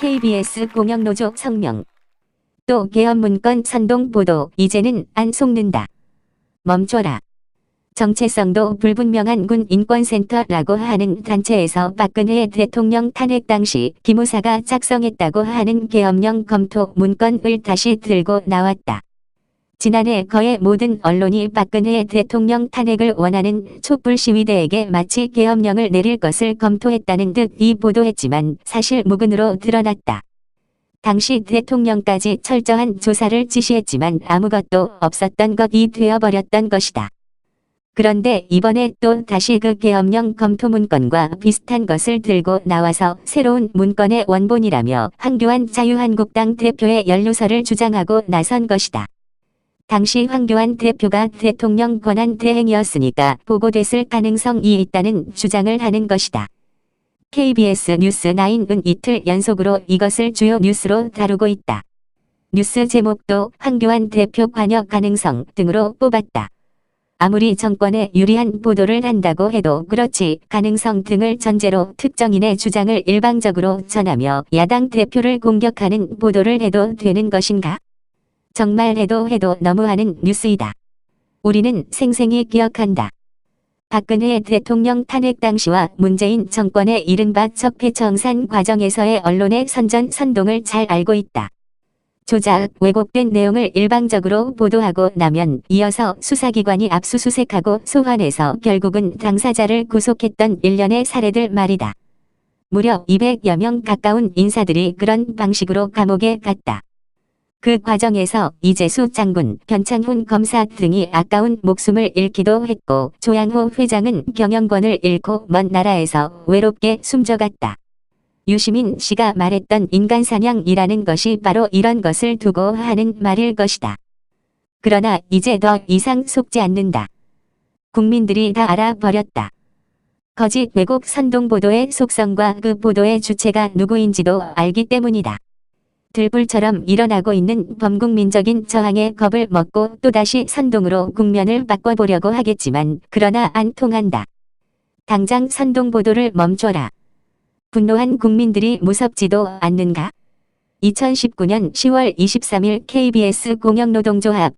KBS 공영노조 성명. 또 계엄문건 선동 보도 이제는 안 속는다. 멈춰라. 정체성도 불분명한 군인권센터라고 하는 단체에서 박근혜 대통령 탄핵 당시 기무사가 작성했다고 하는 계엄령 검토 문건을 다시 들고 나왔다. 지난해 거의 모든 언론이 박근혜 대통령 탄핵을 원하는 촛불 시위대에게 마치 계엄령을 내릴 것을 검토했다는 듯이 보도했지만 사실 무근으로 드러났다. 당시 대통령까지 철저한 조사를 지시했지만 아무것도 없었던 것이 되어버렸던 것이다. 그런데 이번에 또 다시 그 계엄령 검토 문건과 비슷한 것을 들고 나와서 새로운 문건의 원본이라며 황교안 자유한국당 대표의 연루설을 주장하고 나선 것이다. 당시 황교안 대표가 대통령 권한 대행이었으니까 보고됐을 가능성이 있다는 주장을 하는 것이다. KBS 뉴스9은 이틀 연속으로 이것을 주요 뉴스로 다루고 있다. 뉴스 제목도 황교안 대표 관여 가능성 등으로 뽑았다. 아무리 정권에 유리한 보도를 한다고 해도 그렇지 가능성 등을 전제로 특정인의 주장을 일방적으로 전하며 야당 대표를 공격하는 보도를 해도 되는 것인가? 정말 해도 너무하는 뉴스이다. 우리는 생생히 기억한다. 박근혜 대통령 탄핵 당시와 문재인 정권의 이른바 적폐청산 과정에서의 언론의 선전선동을 잘 알고 있다. 조작, 왜곡된 내용을 일방적으로 보도하고 나면 이어서 수사기관이 압수수색하고 소환해서 결국은 당사자를 구속했던 일련의 사례들 말이다. 무려 200여 명 가까운 인사들이 그런 방식으로 감옥에 갔다. 그 과정에서 이재수 장군, 변창훈 검사 등이 아까운 목숨을 잃기도 했고 조양호 회장은 경영권을 잃고 먼 나라에서 외롭게 숨져갔다. 유시민 씨가 말했던 인간사냥이라는 것이 바로 이런 것을 두고 하는 말일 것이다. 그러나 이제 더 이상 속지 않는다. 국민들이 다 알아버렸다. 거짓 왜곡 선동보도의 속성과 그 보도의 주체가 누구인지도 알기 때문이다. 들불처럼 일어나고 있는 범국민적인 저항의 겁을 먹고 또다시 선동으로 국면을 바꿔보려고 하겠지만 그러나 안 통한다. 당장 선동보도를 멈춰라. 분노한 국민들이 무섭지도 않는가? 2019년 10월 23일 KBS 공영노동조합